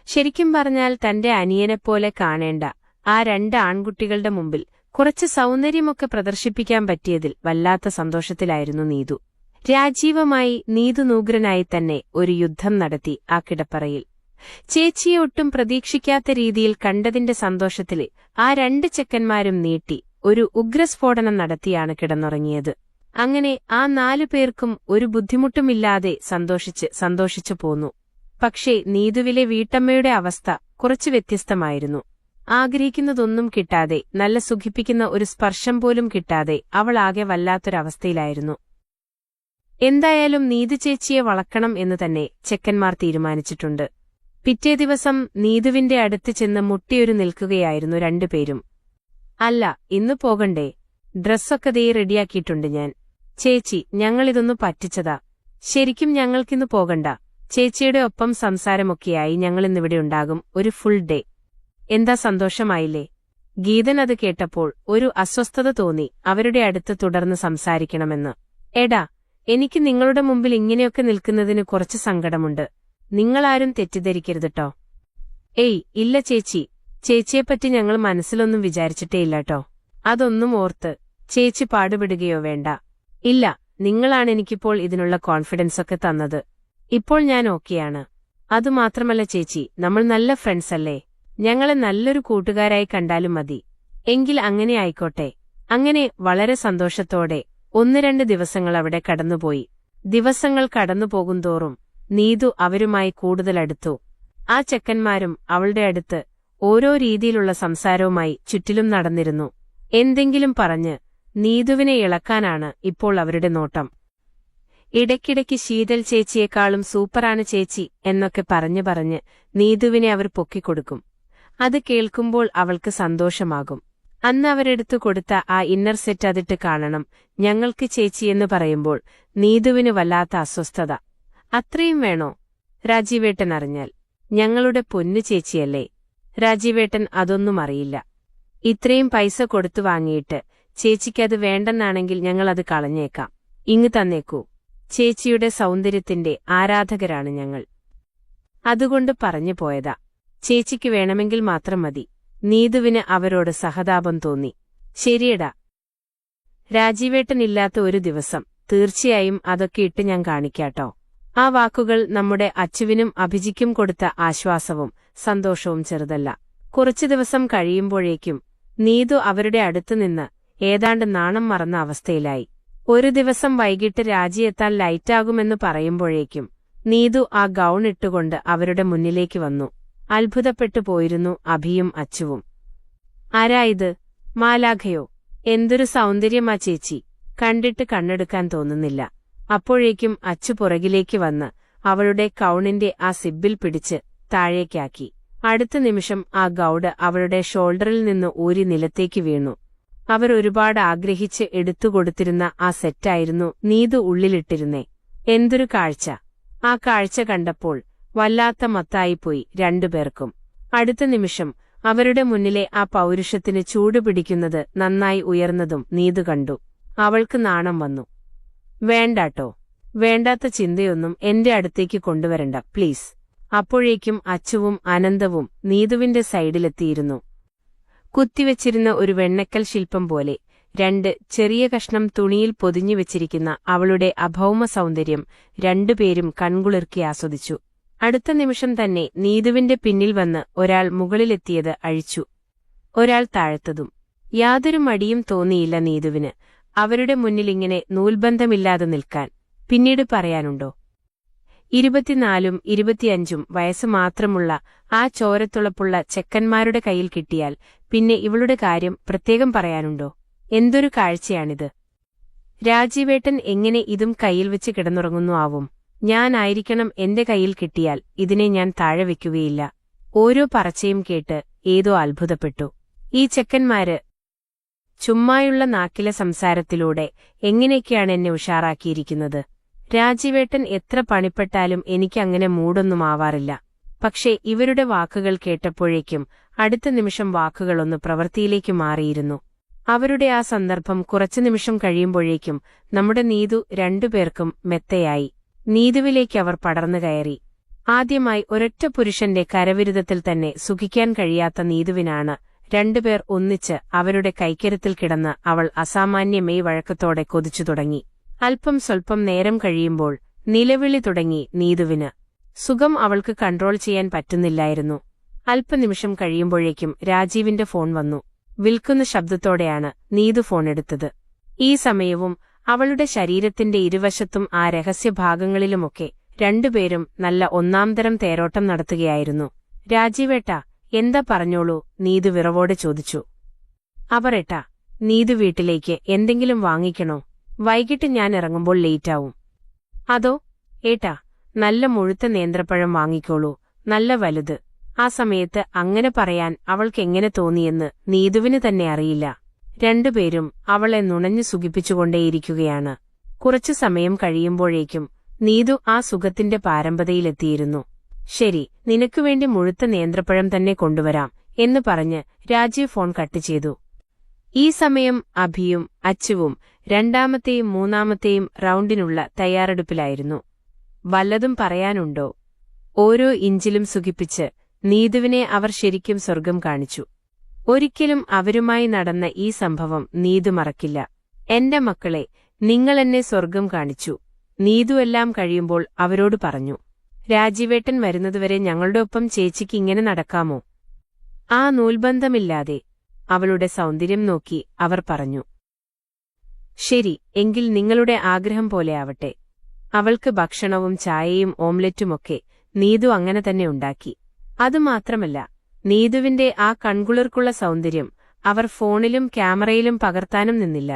ശരിക്കും പറഞ്ഞാൽ തന്റെ അനിയനെപ്പോലെ കാണേണ്ട ആ രണ്ട് ആൺകുട്ടികളുടെ മുമ്പിൽ കുറച്ച് സൗന്ദര്യമൊക്കെ പ്രദർശിപ്പിക്കാൻ പറ്റിയതിൽ വല്ലാത്ത സന്തോഷത്തിലായിരുന്നു നീതു. രാജീവമായി നീതു നൂഗ്രനായി തന്നെ ഒരു യുദ്ധം നടത്തി ആ കിടപ്പറയിൽ. ചേച്ചിയെ ഒട്ടും പ്രതീക്ഷിക്കാത്ത രീതിയിൽ കണ്ടതിന്റെ സന്തോഷത്തില് ആ രണ്ട് ചെക്കന്മാരും നീട്ടി ഒരു ഉഗ്രസ്ഫോടനം നടത്തിയാണ് കിടന്നുറങ്ങിയത്. അങ്ങനെ ആ 4 പേർക്കും ഒരു ബുദ്ധിമുട്ടുമില്ലാതെ സന്തോഷിച്ചു പോന്നു. പക്ഷേ നീതുവിലെ വീട്ടമ്മയുടെ അവസ്ഥ കുറച്ചു വ്യത്യസ്തമായിരുന്നു. ആഗ്രഹിക്കുന്നതൊന്നും കിട്ടാതെ, നല്ല സുഖിപ്പിക്കുന്ന ഒരു സ്പർശം പോലും കിട്ടാതെ അവളാകെ വല്ലാത്തൊരവസ്ഥയിലായിരുന്നു. എന്തായാലും നീതു ചേച്ചിയെ വളക്കണം എന്ന് തന്നെ ചെക്കന്മാർ തീരുമാനിച്ചിട്ടുണ്ട്. പിറ്റേ ദിവസം നീതുവിന്റെ അടുത്ത് ചെന്ന് മുട്ടിയൊരു നിൽക്കുകയായിരുന്നു രണ്ടുപേരും. അല്ല, ഇന്ന് പോകണ്ടേ? ഡ്രസ്സൊക്കെ ദേ റെഡിയാക്കിയിട്ടുണ്ട് ഞാൻ. ചേച്ചി, ഞങ്ങളിതൊന്നു പറ്റിച്ചതാ. ശരിക്കും ഞങ്ങൾക്കിന്ന് പോകണ്ട. ചേച്ചിയുടെ ഒപ്പം സംസാരമൊക്കെയായി ഞങ്ങളിന്നിവിടെ ഉണ്ടാകും ഒരു ഫുൾ ഡേ. എന്താ, സന്തോഷമായില്ലേ? ഗീതൻ അത് കേട്ടപ്പോൾ ഒരു അസ്വസ്ഥത തോന്നി അവരുടെ അടുത്ത് തുടർന്ന് സംസാരിക്കണമെന്ന്. എടാ, എനിക്ക് നിങ്ങളുടെ മുമ്പിൽ ഇങ്ങനെയൊക്കെ നിൽക്കുന്നതിന് കുറച്ച് സങ്കടമുണ്ട്. നിങ്ങളാരും തെറ്റിദ്ധരിക്കരുതട്ടോ. ഏയ് ഇല്ല ചേച്ചി, ചേച്ചിയെപ്പറ്റി ഞങ്ങൾ മനസ്സിലൊന്നും വിചാരിച്ചിട്ടേയില്ലട്ടോ. അതൊന്നും ഓർത്ത് ചേച്ചി പാടുപെടുകയോ വേണ്ട. ഇല്ല, നിങ്ങളാണെനിക്കിപ്പോൾ ഇതിനുള്ള കോൺഫിഡൻസൊക്കെ തന്നത്. ഇപ്പോൾ ഞാൻ ഓക്കെയാണ്. അതുമാത്രമല്ല ചേച്ചി, നമ്മൾ നല്ല ഫ്രണ്ട്സല്ലേ? ഞങ്ങളെ നല്ലൊരു കൂട്ടുകാരായി കണ്ടാലും മതി. എങ്കിൽ അങ്ങനെ ആയിക്കോട്ടെ. അങ്ങനെ വളരെ സന്തോഷത്തോടെ 1-2 ദിവസങ്ങൾ അവിടെ കടന്നുപോയി. ദിവസങ്ങൾ കടന്നുപോകുന്തോറും നീതു അവരുമായി കൂടുതലടുത്തു. ആ ചെക്കന്മാരും അവളുടെ അടുത്ത് ഓരോ രീതിയിലുള്ള സംസാരവുമായി ചുറ്റിലും നടന്നിരുന്നു. എന്തെങ്കിലും പറഞ്ഞ് നീതുവിനെ ഇളക്കാനാണ് ഇപ്പോൾ അവരുടെ നോട്ടം. ഇടയ്ക്കിടയ്ക്ക് ശീതൽ ചേച്ചിയേക്കാളും സൂപ്പറാണ് ചേച്ചി എന്നൊക്കെ പറഞ്ഞ് നീതുവിനെ അവർ പൊക്കിക്കൊടുക്കും. അത് കേൾക്കുമ്പോൾ അവൾക്ക് സന്തോഷമാകും. അന്ന് അവരെടുത്തു കൊടുത്ത ആ ഇന്നർ സെറ്റ് അതിട്ട് കാണണം ഞങ്ങൾക്ക് ചേച്ചിയെന്ന് പറയുമ്പോൾ നീതുവിന് വല്ലാത്ത അസ്വസ്ഥത. അത്രയും വേണോ? രാജീവേട്ടൻ അറിഞ്ഞാൽ. ഞങ്ങളുടെ പൊന്നു ചേച്ചിയല്ലേ. രാജീവേട്ടൻ അതൊന്നും അറിയില്ല. ഇത്രയും പൈസ കൊടുത്തു വാങ്ങിയിട്ട് ചേച്ചിക്കത് വേണ്ടെന്നാണെങ്കിൽ ഞങ്ങളത് കളഞ്ഞേക്കാം. ഇങ്ങ് തന്നേക്കൂ. ചേച്ചിയുടെ സൗന്ദര്യത്തിന്റെ ആരാധകരാണ് ഞങ്ങൾ. അതുകൊണ്ട് പറഞ്ഞു പോയതാ. ചേച്ചിക്ക് വേണമെങ്കിൽ മാത്രം മതി. നീതുവിന് അവരോട് സഹതാപം തോന്നി. ശരിയടാ, രാജീവേട്ടനില്ലാത്ത ഒരു ദിവസം തീർച്ചയായും അതൊക്കെ ഇട്ട് ഞാൻ കാണിക്കാട്ടോ. ആ വാക്കുകൾ നമ്മുടെ അച്ചുവിനും അഭിജിക്കും കൊടുത്ത ആശ്വാസവും സന്തോഷവും ചെറുതല്ല. കുറച്ചു ദിവസം കഴിയുമ്പോഴേക്കും നീതു അവരുടെ അടുത്തുനിന്ന് ഏതാണ്ട് നാണം മറന്ന അവസ്ഥയിലായി. ഒരു ദിവസം വൈകിട്ട് രാജി എത്താൻ ലൈറ്റാകുമെന്ന് പറയുമ്പോഴേക്കും നീതു ആ ഗൗൺ ഇട്ടുകൊണ്ട് അവരുടെ മുന്നിലേക്ക് വന്നു. അത്ഭുതപ്പെട്ടു പോയിരുന്നു അഭിയും അച്ചുവും. ആരാ ഇത്? മാലാഖയോ? എന്തൊരു സൗന്ദര്യമാ ചേച്ചി, കണ്ടിട്ട് കണ്ണെടുക്കാൻ തോന്നുന്നില്ല. അപ്പോഴേക്കും അച്ചു പുറകിലേക്ക് വന്ന് അവളുടെ ഗൗണിന്റെ ആ സിബ്ബിൽ പിടിച്ച് താഴേക്കാക്കി. അടുത്ത നിമിഷം ആ ഗൗഡ് അവളുടെ ഷോൾഡറിൽ നിന്ന് ഊരി നിലത്തേക്ക് വീണു. അവർ ഒരുപാട് ആഗ്രഹിച്ച് എടുത്തുകൊടുത്തിരുന്ന ആ സെറ്റായിരുന്നു നീതു ഉള്ളിലിട്ടിരുന്നേ. എന്തൊരു കാഴ്ച! ആ കാഴ്ച കണ്ടപ്പോൾ വല്ലാത്ത മത്തായിപ്പോയി രണ്ടുപേർക്കും. അടുത്ത നിമിഷം അവരുടെ മുന്നിലെ ആ പൗരുഷത്തിന് ചൂടുപിടിക്കുന്നത് നന്നായി ഉയർന്നതും നീതു കണ്ടു. അവൾക്ക് നാണം വന്നു. വേണ്ടാട്ടോ, വേണ്ടാത്ത ചിന്തയൊന്നും എന്റെ അടുത്തേക്ക് കൊണ്ടുവരണ്ട പ്ലീസ്. അപ്പോഴേക്കും അച്ചുവും അനന്തവും നീതുവിന്റെ സൈഡിലെത്തിയിരുന്നു. കുത്തിവെച്ചിരുന്ന ഒരു വെണ്ണക്കൽ ശില്പം പോലെ 2 ചെറിയ കഷ്ണം തുണിയിൽ പൊതിഞ്ഞുവെച്ചിരിക്കുന്ന അവളുടെ അഭൗമ സൗന്ദര്യം രണ്ടുപേരും കൺകുളിർക്കി ആസ്വദിച്ചു. അടുത്ത നിമിഷം തന്നെ നീതുവിന്റെ പിന്നിൽ വന്ന് ഒരാൾ മുകളിലെത്തിയത് അഴിച്ചു, ഒരാൾ താഴ്ത്തതും. യാതൊരു മടിയും തോന്നിയില്ല നീതുവിന് അവരുടെ മുന്നിലിങ്ങനെ നൂൽബന്ധമില്ലാതെ നിൽക്കാൻ. പിന്നീട് പറയാനുണ്ടോ? 24ഉം 25ഉം വയസ്സ് മാത്രമുള്ള ആ ചോരത്തുളപ്പുള്ള ചെക്കന്മാരുടെ കയ്യിൽ കിട്ടിയാൽ പിന്നെ ഇവളുടെ കാര്യം പ്രത്യേകം പറയാനുണ്ടോ? എന്തൊരു കാഴ്ചയാണിത്! രാജീവേട്ടൻ എങ്ങനെ ഇതും കയ്യിൽ വെച്ച് കിടന്നുറങ്ങുന്നു ആവും? ഞാനായിരിക്കണം എന്റെ കയ്യിൽ കിട്ടിയാൽ ഇതിനെ ഞാൻ താഴെ വയ്ക്കുകയില്ല. ഓരോ പറച്ചയും കേട്ട് ഏതോ അത്ഭുതപ്പെട്ടു. ഈ ചെക്കന്മാര് ചുമ്മായുള്ള നാക്കിലെ സംസാരത്തിലൂടെ എങ്ങനെയൊക്കെയാണ് എന്നെ ഉഷാറാക്കിയിരിക്കുന്നത്. രാജീവേട്ടൻ എത്ര പണിപ്പെട്ടാലും എനിക്കങ്ങനെ മൂടൊന്നും ആവാറില്ല. പക്ഷേ ഇവരുടെ വാക്കുകൾ കേട്ടപ്പോഴേക്കും അടുത്ത നിമിഷം വാക്കുകളൊന്ന് പ്രവൃത്തിയിലേക്ക് മാറിയിരുന്നു. അവരുടെ ആ സന്ദർഭം കുറച്ചു നിമിഷം കഴിയുമ്പോഴേക്കും നമ്മുടെ നീതു രണ്ടുപേർക്കും മെത്തയായി. നീതുവിലേക്ക് അവർ പടർന്നു കയറി. ആദ്യമായി ഒരൊറ്റ പുരുഷന്റെ കരവിരുദ്ധത്തിൽ തന്നെ സുഖിക്കാൻ കഴിയാത്ത നീതുവിനാണ് രണ്ടുപേർ ഒന്നിച്ച് അവരുടെ കൈക്കരുത്തിൽ കിടന്ന് അവൾ അസാമാന്യ മെയ് വഴക്കത്തോടെ കൊതിച്ചു തുടങ്ങി. അല്പം സ്വൽപ്പം നേരം കഴിയുമ്പോൾ നിലവിളി തുടങ്ങി നീതുവിന്. സുഖം അവൾക്ക് കൺട്രോൾ ചെയ്യാൻ പറ്റുന്നില്ലായിരുന്നു. അല്പനിമിഷം കഴിയുമ്പോഴേക്കും രാജീവിന്റെ ഫോൺ വന്നു. വിൽക്കുന്ന ശബ്ദത്തോടെയാണ് നീതു ഫോണെടുത്തത്. ഈ സമയവും അവളുടെ ശരീരത്തിന്റെ ഇരുവശത്തും ആ രഹസ്യഭാഗങ്ങളിലുമൊക്കെ രണ്ടുപേരും നല്ല ഒന്നാംതരം തേരോട്ടം നടത്തുകയായിരുന്നു. രാജീവേട്ടാ, എന്താ പറഞ്ഞോളൂ, നീതു വിറവോടെ ചോദിച്ചു. അപരേട്ടാ, നീതു വീട്ടിലേക്ക് എന്തെങ്കിലും വാങ്ങിക്കണോ? വൈകിട്ട് ഞാൻ ഇറങ്ങുമ്പോൾ ലേറ്റാവും. അതോ? ഏട്ടാ, നല്ല മുഴുത്ത നേന്ത്രപ്പഴം വാങ്ങിക്കോളൂ, നല്ല വലുത്. ആ സമയത്ത് അങ്ങനെ പറയാൻ അവൾക്കെങ്ങനെ തോന്നിയെന്ന് നീതുവിന് തന്നെ അറിയില്ല. രണ്ടുപേരും അവളെ നുണഞ്ഞു സുഖിപ്പിച്ചുകൊണ്ടേയിരിക്കുകയാണ്. കുറച്ചു സമയം കഴിയുമ്പോഴേക്കും നീതു ആ സുഖത്തിന്റെ പാരമ്പതയിലെത്തിയിരുന്നു. ശരി, നിനക്കുവേണ്ടി മുഴുത്ത നേന്ത്രപ്പഴം തന്നെ കൊണ്ടുവരാം എന്ന് പറഞ്ഞ് രാജീവ് ഫോൺ കട്ട് ചെയ്തു. ഈ സമയം അഭിയും അച്ചുവും രണ്ടാമത്തെയും മൂന്നാമത്തെയും റൗണ്ടിനുള്ള തയ്യാറെടുപ്പിലായിരുന്നു. വല്ലതും പറയാനുണ്ടോ? ഓരോ ഇഞ്ചിലും സുഖിപ്പിച്ച് നീതുവിനെ അവർ ശരിക്കും സ്വർഗം കാണിച്ചു. ഒരിക്കലും അവരുമായി നടന്ന ഈ സംഭവം നീതു മറക്കില്ല. എന്റെ മക്കളെ, നിങ്ങളെന്നെ സ്വർഗം കാണിച്ചു. നീതുവെല്ലാം കഴിയുമ്പോൾ അവരോട് പറഞ്ഞു. രാജീവേട്ടൻ വരുന്നതുവരെ ഞങ്ങളുടെ ഒപ്പം ചേച്ചിക്ക് ഇങ്ങനെ നടക്കാമോ? ആ നൂൽബന്ധമില്ലാതെ അവളുടെ സൗന്ദര്യം നോക്കി അവർ പറഞ്ഞു. ശരി, എങ്കിൽ നിങ്ങളുടെ ആഗ്രഹം പോലെ ആവട്ടെ. അവൾക്ക് ഭക്ഷണവും ചായയും ഓംലെറ്റുമൊക്കെ നീതു അങ്ങനെ തന്നെ ഉണ്ടാക്കി. അതുമാത്രമല്ല, നീതുവിന്റെ ആ കൺകുളിർക്കുള്ള സൗന്ദര്യം അവർ ഫോണിലും ക്യാമറയിലും പകർത്താനും നിന്നില്ല.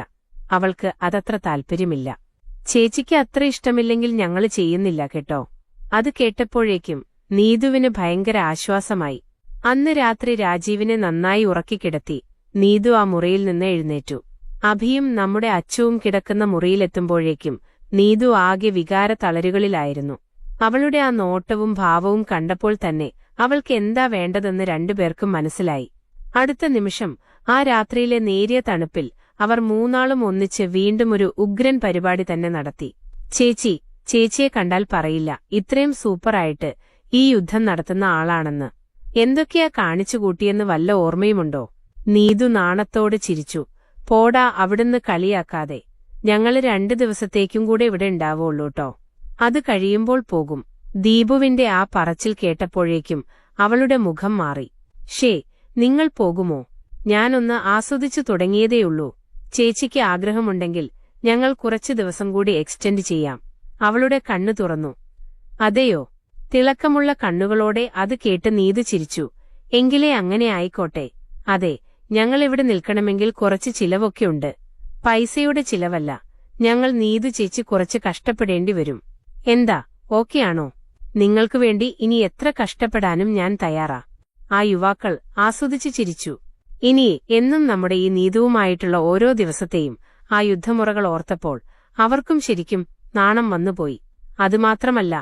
അവൾക്ക് അതത്ര താൽപ്പര്യമില്ല. ചേച്ചിക്ക് അത്ര ഇഷ്ടമില്ലെങ്കിൽ ഞങ്ങള് ചെയ്യുന്നില്ല കേട്ടോ. അത് കേട്ടപ്പോഴേക്കും നീതുവിന് ഭയങ്കര ആശ്വാസമായി. അന്ന് രാത്രി രാജീവിനെ നന്നായി ഉറക്കിക്കിടത്തി നീതു ആ മുറിയിൽ നിന്ന് എഴുന്നേറ്റു. അഭിയും നമ്മുടെ അച്ചുവും കിടക്കുന്ന മുറിയിലെത്തുമ്പോഴേക്കും നീതു ആകെ വികാര തളരുകളിലായിരുന്നു. അവളുടെ ആ നോട്ടവും ഭാവവും കണ്ടപ്പോൾ തന്നെ അവൾക്ക് എന്താ വേണ്ടതെന്ന് രണ്ടുപേർക്കും മനസ്സിലായി. അടുത്ത നിമിഷം ആ രാത്രിയിലെ നേരിയ തണുപ്പിൽ അവർ മൂന്നാളും ഒന്നിച്ച് വീണ്ടും ഒരു ഉഗ്രൻ പരിപാടി തന്നെ നടത്തി. ചേച്ചിയെ കണ്ടാൽ പറയില്ല, ഇത്രയും സൂപ്പറായിട്ട് ഈ യുദ്ധം നടത്തുന്ന ആളാണെന്ന്. എന്തൊക്കെയാ കാണിച്ചുകൂട്ടിയെന്ന് വല്ല ഓർമ്മയുമുണ്ടോ? നീതു നാണത്തോടെ ചിരിച്ചു. പോടാ, അവിടുന്ന് കളിയാക്കാതെ. ഞങ്ങള് 2 ദിവസത്തേക്കും കൂടെ ഇവിടെ ഉണ്ടാവുള്ളൂട്ടോ. അത് കഴിയുമ്പോൾ പോകും. ദീപുവിന്റെ ആ പറച്ചിൽ കേട്ടപ്പോഴേക്കും അവളുടെ മുഖം മാറി. നിങ്ങൾ പോകുമോ? ഞാനൊന്ന് ആസ്വദിച്ചു തുടങ്ങിയതേയുള്ളൂ. ചേച്ചിക്ക് ആഗ്രഹമുണ്ടെങ്കിൽ ഞങ്ങൾ കുറച്ചു ദിവസം കൂടി എക്സ്റ്റെൻഡ് ചെയ്യാം. അവളുടെ കണ്ണു തുറന്നു. അതെയോ? തിളക്കമുള്ള കണ്ണുകളോടെ അത് കേട്ട് നീതു ചിരിച്ചു. എങ്കിലേ അങ്ങനെ ആയിക്കോട്ടെ. അതെ, ഞങ്ങളിവിടെ നിൽക്കണമെങ്കിൽ കുറച്ച് ചിലവൊക്കെയുണ്ട്. പൈസയുടെ ചിലവല്ല. ഞങ്ങൾ നീതു ചേച്ചി കുറച്ച് കഷ്ടപ്പെടേണ്ടി വരും. എന്താ, ഓക്കെയാണോ? നിങ്ങൾക്കു വേണ്ടി ഇനി എത്ര കഷ്ടപ്പെടാനും ഞാൻ തയ്യാറാ. ആ യുവാക്കൾ ആസ്വദിച്ചു ചിരിച്ചു. ഇനി എന്നും നമ്മുടെ ഈ നീതുവുമായിട്ടുള്ള ഓരോ ദിവസത്തെയും ആ യുദ്ധമുറകൾ ഓർത്തപ്പോൾ അവർക്കും ശരിക്കും നാണം വന്നുപോയി. അതുമാത്രമല്ല,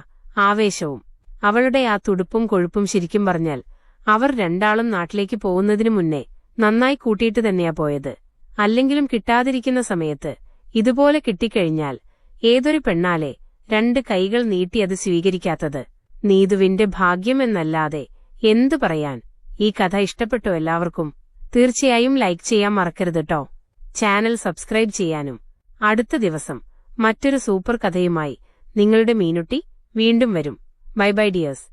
ആവേശവും. അവളുടെ ആ തുടുപ്പും കൊഴുപ്പും ശരിക്കും പറഞ്ഞാൽ അവർ രണ്ടാളും നാട്ടിലേക്ക് പോകുന്നതിനു മുന്നേ നന്നായി കൂട്ടിയിട്ട് തന്നെയാ പോയത്. അല്ലെങ്കിലും കിട്ടാതിരിക്കുന്ന സമയത്ത് ഇതുപോലെ കിട്ടിക്കഴിഞ്ഞാൽ ഏതൊരു പെണ്ണാലെ 2 കൈകൾ നീട്ടി അത് സ്വീകരിക്കാത്തത്? നീതുവിന്റെ ഭാഗ്യമെന്നല്ലാതെ എന്തു പറയാൻ. ഈ കഥ ഇഷ്ടപ്പെട്ടോ എല്ലാവർക്കും? തീർച്ചയായും ലൈക്ക് ചെയ്യാൻ മറക്കരുത് ട്ടോ. ചാനൽ സബ്സ്ക്രൈബ് ചെയ്യാനും. അടുത്ത ദിവസം മറ്റൊരു സൂപ്പർ കഥയുമായി നിങ്ങളുടെ മീനുട്ടി വീണ്ടും വരും. Bye bye dears.